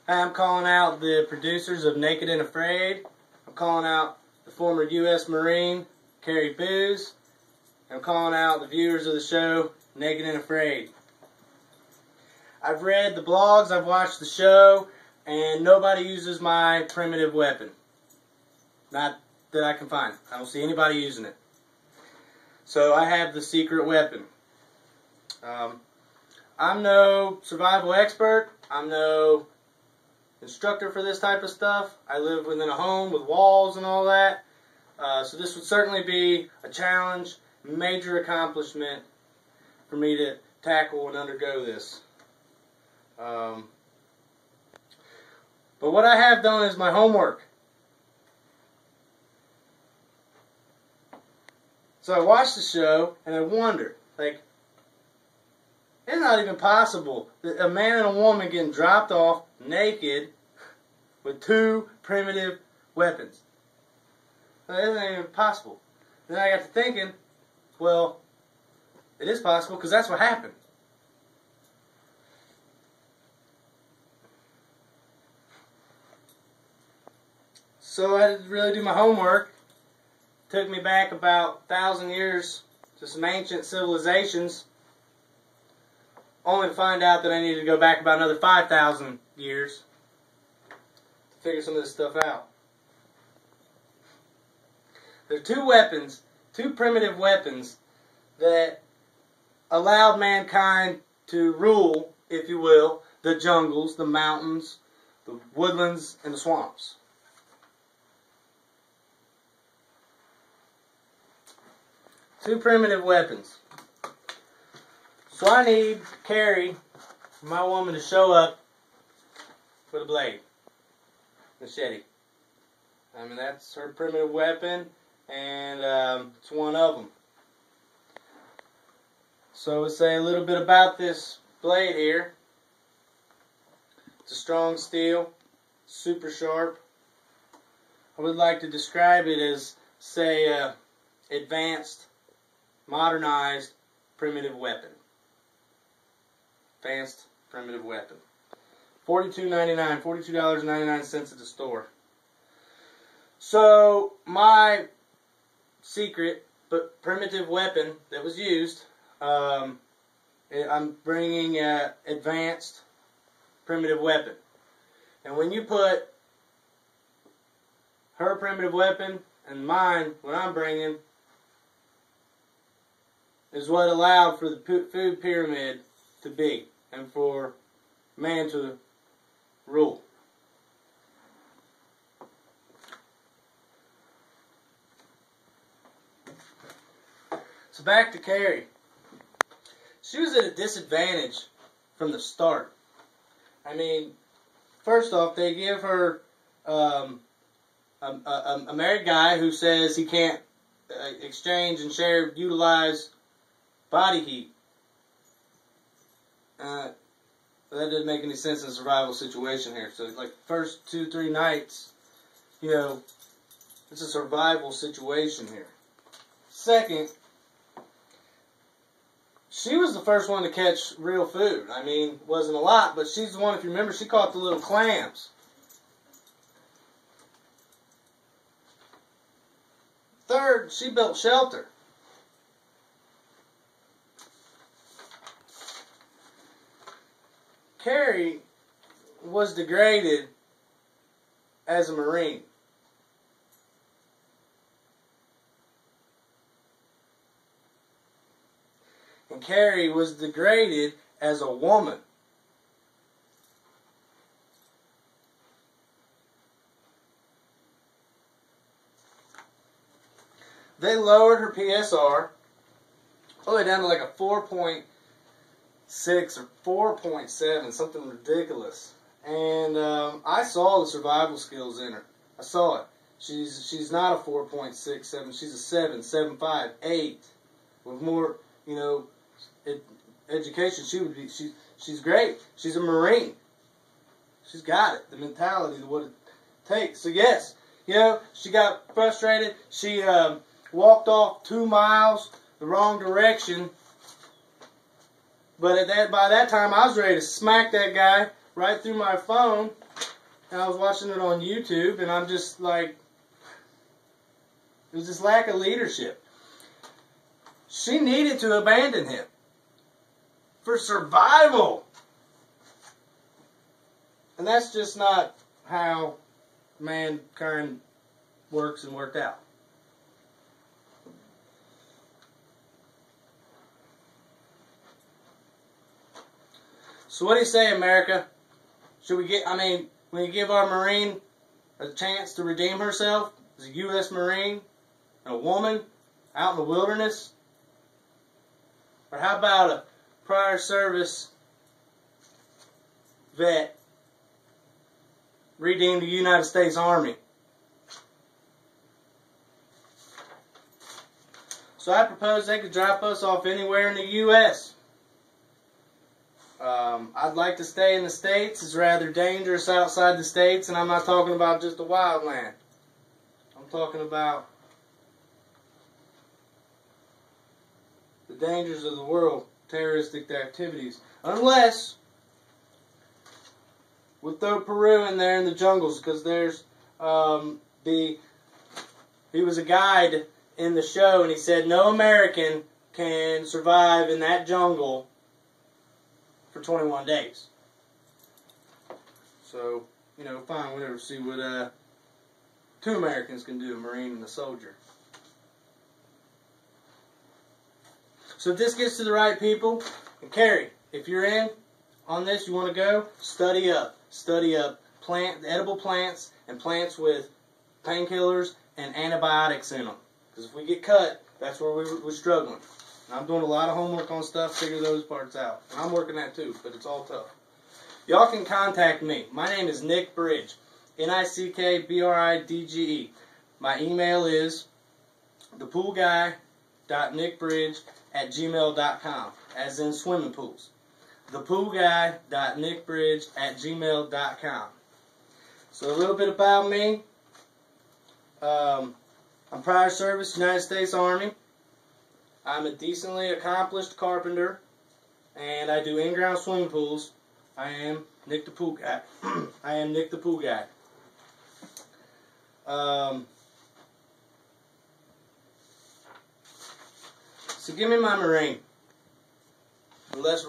I'm calling out the producers of Naked and Afraid. I'm calling out the former U.S. Marine Carrie Booze. I'm calling out the viewers of the show Naked and Afraid. I've read the blogs, I've watched the show, and nobody uses my primitive weapon. Not that I can find. I don't see anybody using it. So I have the secret weapon. I'm no survival expert. I'm no instructor for this type of stuff. I live within a home with walls and all that. So this would certainly be a challenge, major accomplishment for me to tackle and undergo this. But what I have done is my homework. So I watched the show and I wondered, like, it's not even possible that a man and a woman getting dropped off naked with two primitive weapons. That isn't even possible. Then I got to thinking, well, it is possible because that's what happened. So I had to really do my homework. Took me back about 1,000 years to some ancient civilizations, only to find out that I needed to go back about another 5,000 years to figure some of this stuff out. There are two weapons, two primitive weapons, that allowed mankind to rule, if you will, the jungles, the mountains, the woodlands, and the swamps. Two primitive weapons. So I need Carrie, my woman, to show up with a blade. Machete. I mean, that's her primitive weapon, and it's one of them. So we'll say a little bit about this blade here. It's a strong steel, super sharp. I would like to describe it as, say, advanced, modernized primitive weapon. Advanced primitive weapon. $42.99, $42.99 at the store. So my secret but primitive weapon that was used, I'm bringing an advanced primitive weapon. And when you put her primitive weapon and mine, what I'm bringing, is what allowed for the food pyramid to be and for man to rule. So back to Carrie. She was at a disadvantage from the start. I mean, first off, they give her a married guy who says he can't exchange and share, utilize body heat. That doesn't make any sense in a survival situation here. So, like, first 2-3 nights, you know, it's a survival situation here. Second, she was the first one to catch real food. I mean, wasn't a lot, but she's the one, if you remember, she caught the little clams. Third, she built shelter. Carrie was degraded as a Marine. And Carrie was degraded as a woman. They lowered her PSR all the way down to like a 4.6 or 4.7, something ridiculous. And I saw the survival skills in her. I saw it. She's not a 4.67. She's a 7, 7.5, 8. With more, you know, education, she would be. She's great. She's a Marine. She's got it. The mentality, what it takes. So yes, you know, she got frustrated. She walked off 2 miles the wrong direction. But by that time, I was ready to smack that guy right through my phone, and I was watching it on YouTube, and I'm just like, it was this lack of leadership. She needed to abandon him for survival. And that's just not how mankind works and worked out. So what do you say, America? Should we when you give our Marine a chance to redeem herself as a U.S. Marine, and a woman out in the wilderness? Or how about a prior service vet redeemed the United States Army? So I propose they could drop us off anywhere in the U.S. I'd like to stay in the States. It's rather dangerous outside the States, and I'm not talking about just the wild land. I'm talking about the dangers of the world, terroristic activities. Unless we'll throw Peru in there in the jungles, because there's he was a guide in the show, and he said no American can survive in that jungle for 21 days. So, fine, whatever. See what 2 Americans can do, a Marine and a soldier. So if this gets to the right people, and Carrie, if you're in on this, you want to go, study up. Study up edible plants and plants with painkillers and antibiotics in them. Because if we get cut, that's where we're struggling. And I'm doing a lot of homework on stuff, figure those parts out. And I'm working that too, but it's all tough. Y'all can contact me. My name is Nick Bridge. NickBridge. My email is thepoolguy.nickbridge@gmail.com, as in swimming pools. thepoolguy.nickbridge@gmail.com. So a little bit about me. I'm prior service, United States Army. I'm a decently accomplished carpenter, and I do in-ground swimming pools. I am Nick the Pool Guy. I am Nick the Pool Guy. So give me my Marine. Let's